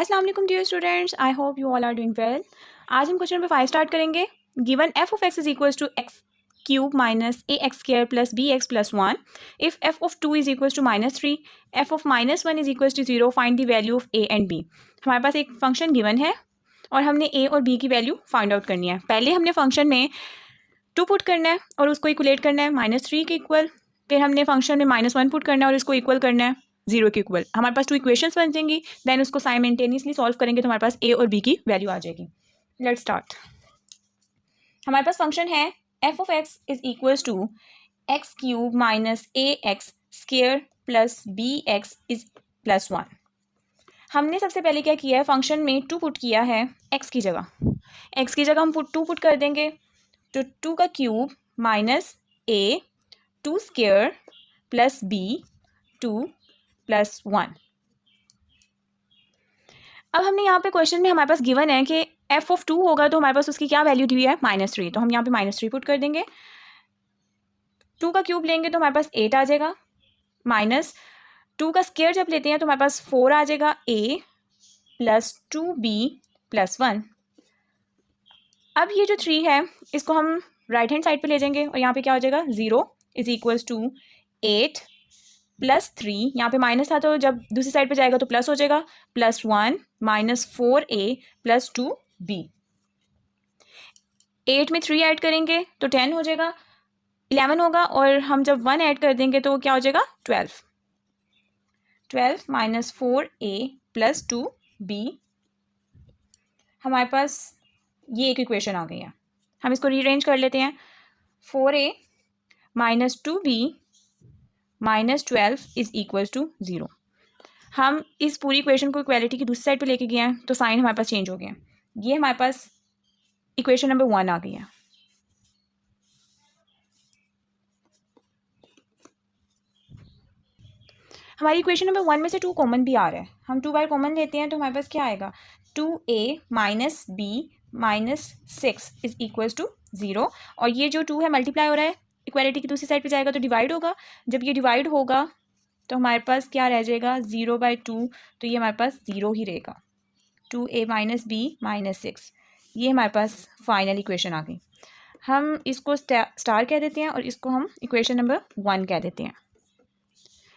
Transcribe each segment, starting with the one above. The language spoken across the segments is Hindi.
अस्सलाम वालेकुम dear students, I hope you all are doing well. आज हम क्वेश्चन नंबर 5 स्टार्ट करेंगे। Given f of x is equals to x cube minus a x square plus b x plus 1 if f of 2 is equals to -3 f of -1 is equals to 0 find the value of a and b. हमारे पास एक फंक्शन गिवन है और हमने ए और बी की वैल्यू फाइंड आउट करनी है। पहले हमने फंक्शन में 2 पुट करना है और उसको इक्वलेट करना है -3 के इक्वल। फिर हमने फंक्शन में -1 पुट करना है और इसको इक्वल करना है 0 के इक्वल। हमारे पास 2 इक्वेशंस बन जाएंगी, देन उसको साइमल्टेनियसली सॉल्व करेंगे तो हमारे पास ए और बी की वैल्यू आ जाएगी। Let's start. हमारे पास फंक्शन है f of x is equals to x cube minus a x square plus b x is plus 1। हमने सबसे पहले क्या किया है, फंक्शन में 2 पुट किया है एक्स की जगह। एक्स की जगह हम 2 पुट कर देंगे तो 2 का क्यूब माइनस ए 2 स्क्वायर प्लस बी 2 प्लस 1। अब हमने यहाँ पे क्वेश्चन में हमारे पास गिवन है कि एफ ऑफ 2 होगा तो हमारे पास उसकी क्या वैल्यू दी हुई है -3, तो हम यहाँ पे -3 पुट कर देंगे। 2 का क्यूब लेंगे तो हमारे पास 8 आ जाएगा, माइनस 2 का स्क्वायर जब लेते हैं तो हमारे पास 4 आ जाएगा a प्लस 2b प्लस 1। अब ये जो 3 है इसको हम राइट हैंड साइड पे ले जाएंगे और यहाँ पे क्या हो जाएगा 0 इज इक्वल्स टू 8 प्लस 3, यहाँ पे माइनस था तो जब दूसरी साइड पे जाएगा तो प्लस हो जाएगा, plus 1 minus 4a plus 2b। 8 में 3 ऐड करेंगे तो 10 हो जाएगा, 11 होगा और हम जब 1 ऐड कर देंगे तो क्या हो जाएगा 12 माइनस 4a प्लस 2b। हमारे पास ये एक इक्वेशन आ गई है। हम इसको रीअरेंज कर लेते हैं। 4a minus 2b minus 12 is equals to 0। हम इस पूरी इक्वेशन को इक्वालिटी की दूसरी साइड पे लेके गए हैं तो साइन हमारे पास चेंज हो गया। ये हमारे पास इक्वेशन नंबर 1 आ गई है। हमारी इक्वेशन नंबर 1 में से 2 कॉमन भी आ रहा है। हम 2 बार कॉमन लेते हैं तो हमारे पास क्या आएगा 2a minus b minus 6 is equals to 0। और ये जो 2 है मल्टीप्लाई हो रहा है, इक्वालिटी की दूसरी साइड पे जाएगा तो डिवाइड होगा। जब ये डिवाइड होगा तो हमारे पास क्या रह जाएगा 0/2, तो ये हमारे पास 0 ही रहेगा। 2a माइनस b माइनस 6, ये हमारे पास फाइनल इक्वेशन आ गई। हम इसको स्टार कह देते हैं और इसको हम इक्वेशन नंबर 1 कह देते हैं।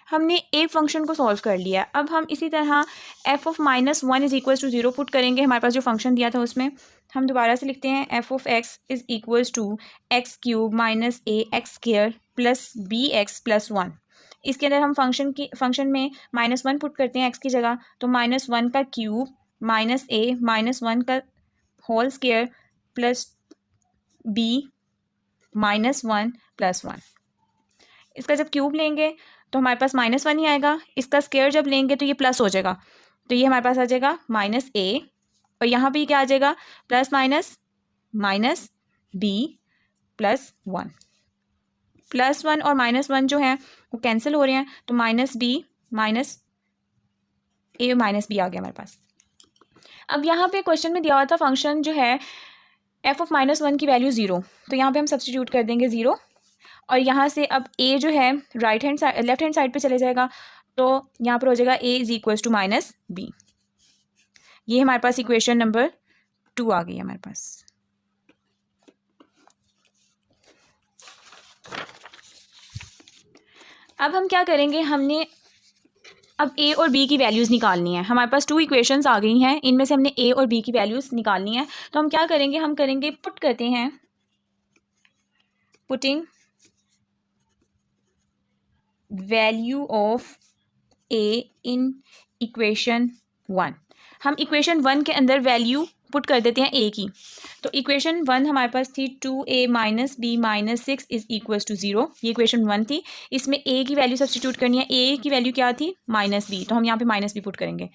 हमने एक फंक्शन को सॉल्व कर लिया। अब हम इसी तरह f of -1 is equals to 0 put करेंगे। हमारे पास जो फंक्शन दिया था उसमें हम दोबारा से लिखते हैं f of x is equals to x cube minus a x square plus b x plus 1। इसके अंदर हम फंक्शन में -1 पुट करते हैं एक्स की जगह, तो -1 का क्यूब माइनस ए -1 का whole square plus b -1 plus 1। इसका जब क्यूब लेंगे तो हमारे पास -1 ही आएगा। इसका स्क्वायर जब लेंगे तो ये प्लस हो जाएगा, तो ये हमारे पास आ जाएगा -a और यहाँ पे क्या आ जाएगा plus minus minus b plus 1। Plus 1 और -1 जो है वो कैंसिल हो रहे हैं, तो -b minus a minus b आ गया हमारे पास। अब यहाँ पे क्वेश्चन में दिया हुआ था फंक्शन जो है f ऑफ -1 की वैल्यू 0, तो यहाँ पे हम सब्सटीट्यूट कर देंगे 0 और यहाँ से अब a जो है लेफ्ट हैंड साइड पे चले जाएगा, तो यहाँ पर हो जाएगा a is equals to -b। ये हमारे पास इक्वेशन नंबर 2 आ गई है हमारे पास। अब हम क्या करेंगे, हमने अब a और b की वैल्यूज़ निकालनी है। हमारे पास 2 इक्वेशंस आ गई हैं, इनमें से हमने a और b की वैल्यूज़ निकालनी है। तो हम क्या करेंगे, हम करेंगे पुट करते हैं putting value of a in equation 1। हम इक्वेशन 1 के अंदर वैल्यू पुट कर देते हैं a की। तो इक्वेशन 1 हमारे पास थी 2a minus b minus 6 is equals to 0। ये इक्वेशन 1 थी। इसमें a की वैल्यू सब्सटीट्यूट करनी है। a की वैल्यू क्या थी -b, तो हम यहाँ पे -b पुट करेंगे।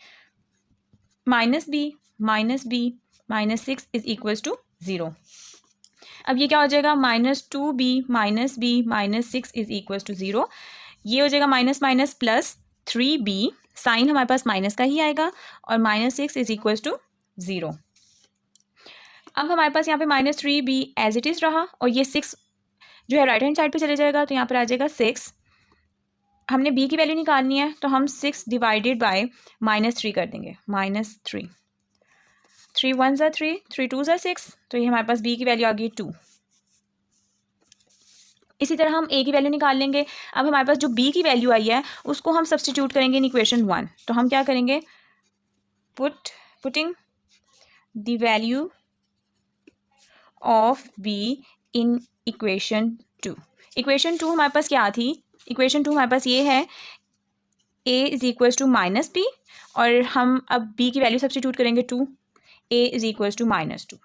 -b minus 6 is equals to 0। अब ये क्या हो जाएगा -2b minus b minus 6 is equals to 0। ये हो जाएगा minus minus plus 3b, sign हमारे पास माइनस का ही आएगा और -6 इज इक्वल्स टू 0। अब हमारे पास यहाँ पे -3b एज इट इज़ रहा और ये 6 जो है राइट हैंड साइड पे चले जाएगा, तो यहाँ पर आ जाएगा 6 हमने b की वैल्यू निकालनी है, तो हम 6 डिवाइडेड बाय -3 कर देंगे, -3। 3 1 ज़ा 3, 3 2 ज़ा 6, तो ये हमारे पास b की वैल्यू आ गई 2। इसी तरह हम a की वैल्यू निकाल लेंगे। अब हमारे पास जो b की वैल्यू आई है उसको हम सब्सटीट्यूट करेंगे इन इक्वेशन 1। तो हम क्या करेंगे, putting the value of b in equation 2। Equation 2 हमारे पास क्या थी, इक्वेशन 2 हमारे पास ये है a is equals to -b, और हम अब b की वैल्यू सब्सटीट्यूट करेंगे 2, a इज़ इक्वल्स टू -2।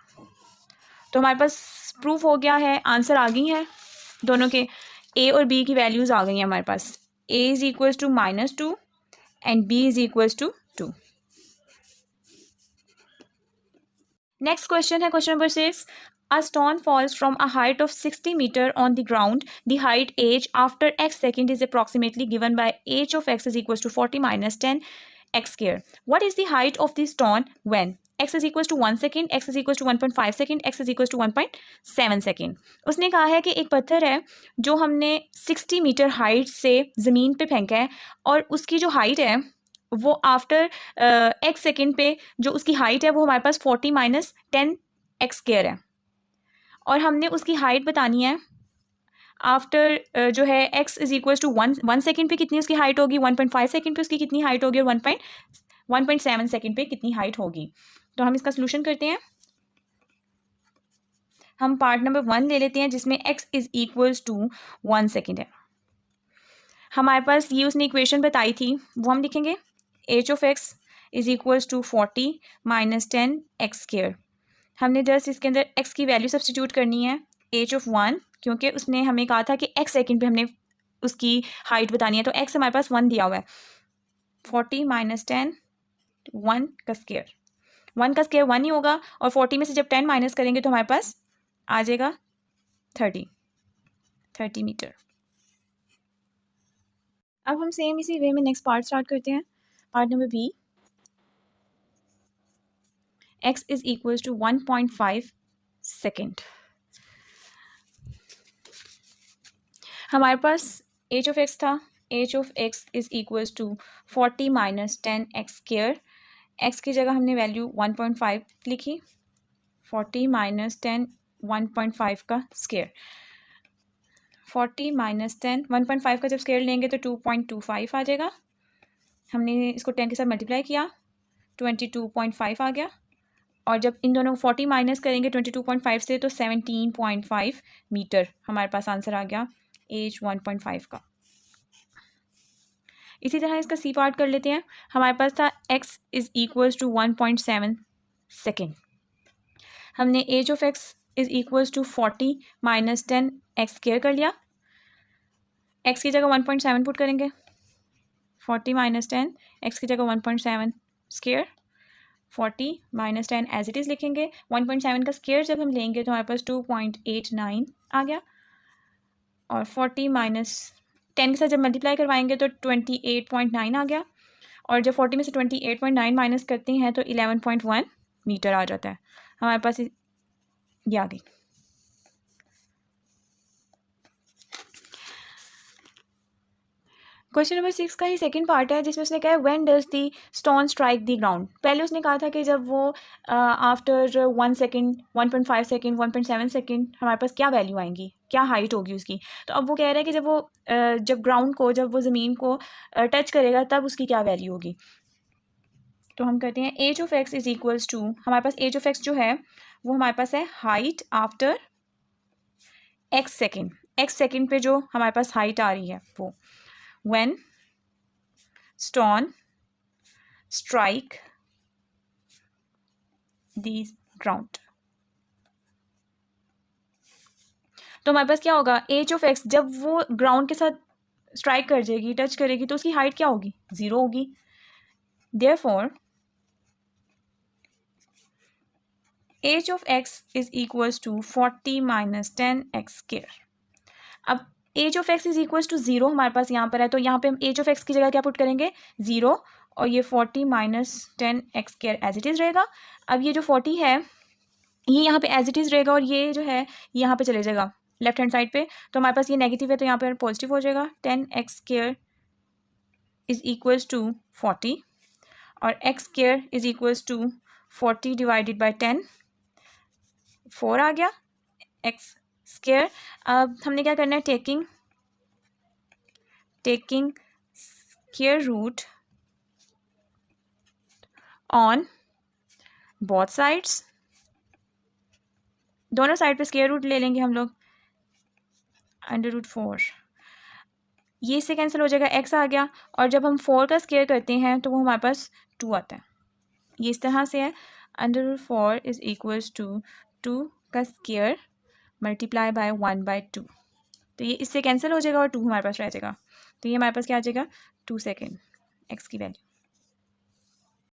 तो हमारे पास प्रूफ हो गया है, आंसर आ गई है दोनों के, a और b की वैल्यूज़ आ गई हैं हमारे पास। a is equals to -2 and b is equals to 2। Next question है question number 6। A stone falls from a height of 60 meter on the ground. The height h after x second is approximately given by h of x is equals to 40 minus 10 x square. What is the height of the stone when x is equals to 1 second, x is equals to 1.5 second, x is equals to 1.7 second. उसने कहा है कि एक पत्थर है जो हमने 60 मीटर हाइट से ज़मीन पे फेंका है, और उसकी जो हाइट है वो आफ्टर x सेकेंड पे जो उसकी हाइट है वो हमारे पास 40 माइनस 10 x स्क्वायर है, और हमने उसकी हाइट बतानी है आफ्टर जो है x is equals to 1 second पे कितनी उसकी हाइट होगी, 1.5 सेकेंड पे उसकी कितनी हाइट होगी, और 1.7 सेकेंड पे कितनी हाइट होगी। तो हम इसका सोल्यूशन करते हैं। हम पार्ट नंबर 1 ले लेते हैं जिसमें x is equals to 1 second है। हमारे पास ये उसने इक्वेशन बताई थी, वो हम लिखेंगे h of x is equals to 40 minus 10 x square. हमने जस्ट इसके अंदर x की वैल्यू सब्सटीट्यूट करनी है, h ऑफ 1, क्योंकि उसने हमें कहा था कि x सेकेंड पे हमने उसकी हाइट बतानी है, तो x हमारे पास 1 दिया हुआ है। 40 माइनस 10, 1 का स्क्वायर, 1 का स्क्वायर 1 ही होगा, और 40 में से जब 10 माइनस करेंगे तो हमारे पास आ जाएगा 30 मीटर। अब हम सेम इसी वे में नेक्स्ट पार्ट स्टार्ट करते हैं। Part number b, x is equals to 1.5 second. हमारे पास h ऑफ x था, h of x is equals to 40 minus 10 x square. x की जगह हमने वैल्यू 1.5 लिखी, 40 माइनस 10 1.5 का स्क्वायर, 40 माइनस 10 1.5 का जब स्क्वायर लेंगे तो 2.25 आ जाएगा। हमने इसको 10 के साथ मल्टीप्लाई किया, 22.5 आ गया, और जब इन दोनों 40 माइनस करेंगे 22.5 से तो 17.5 मीटर हमारे पास आंसर आ गया h 1.5 का। इसी तरह इसका सी पार्ट कर लेते हैं। हमारे पास था x is equals to 1.7 second. हमने h of x is equals to 40 minus 10 x square कर लिया, x की जगह 1.7 पुट करेंगे, 40 माइनस 10 x की जगह 1.7 square, 40 minus 10 as it is लिखेंगे। 1.7 का स्क्वायर जब हम लेंगे तो हमारे पास 2.89 आ गया, और 40 माइनस 10 के साथ जब मल्टीप्लाई करवाएंगे तो 28.9 आ गया, और जब 40 में से 28.9 माइनस करते हैं तो 11.1 मीटर आ जाता है। हमारे पास ये आ गई। क्वेश्चन नंबर 6 का ही सेकंड पार्ट है जिसमें उसने कहा है when does the stone strike the ground. पहले उसने कहा था कि जब वो आफ्टर 1 सेकेंड, 1.5 सेकेंड, 1.7 सेकेंड हमारे पास क्या वैल्यू आएंगी, क्या हाइट होगी उसकी। तो अब वो कह रहा है कि जब वो जब ग्राउंड को, जब वो ज़मीन को टच करेगा तब उसकी क्या वैल्यू होगी। तो हम करते हैं h of x is equals to, हमारे पास h ऑफ x जो है वो हमारे पास है height after x second, x second पे जो हमारे पास हाइट आ रही है वो when stone strike the ground। तो हमारे पास क्या होगा, h ऑफ x जब वो ग्राउंड के साथ स्ट्राइक कर जाएगी, टच करेगी, तो उसकी हाइट क्या होगी, 0 होगी। therefore h of x is equals to 40 minus 10 x square. अब h of x is equals to 0 हमारे पास यहाँ पर है, तो यहाँ पे हम h ऑफ x की जगह क्या पुट करेंगे, 0, और ये 40 minus 10 x square as it is रहेगा। अब ये जो 40 है ये यहाँ पे एज इट इज़ रहेगा, और ये जो है यहाँ पे चले जाएगा लेफ्ट हैंड साइड पे, तो हमारे पास ये नेगेटिव है तो यहाँ पर पॉजिटिव हो जाएगा, 10 x square is equals to 40 और x square is equals to 40 divided by 10, 4 आ गया एक्स स्क्वायर। अब हमने क्या करना है, taking square root on both sides, दोनों साइड पे स्क्वायर रूट ले लेंगे हम लोग, √4 ये इससे कैंसिल हो जाएगा, एक्स आ गया। और जब हम 4 का स्क्वायर करते हैं तो वो हमारे पास 2 आता है, ये इस तरह से है। √4 इज़ इक्वल्स टू 2 का स्क्वायर मल्टीप्लाई बाय 1/2, तो ये इससे कैंसिल हो जाएगा और 2 हमारे पास रह जाएगा, तो ये हमारे पास क्या आ जाएगा 2 सेकेंड एक्स की वैल्यू।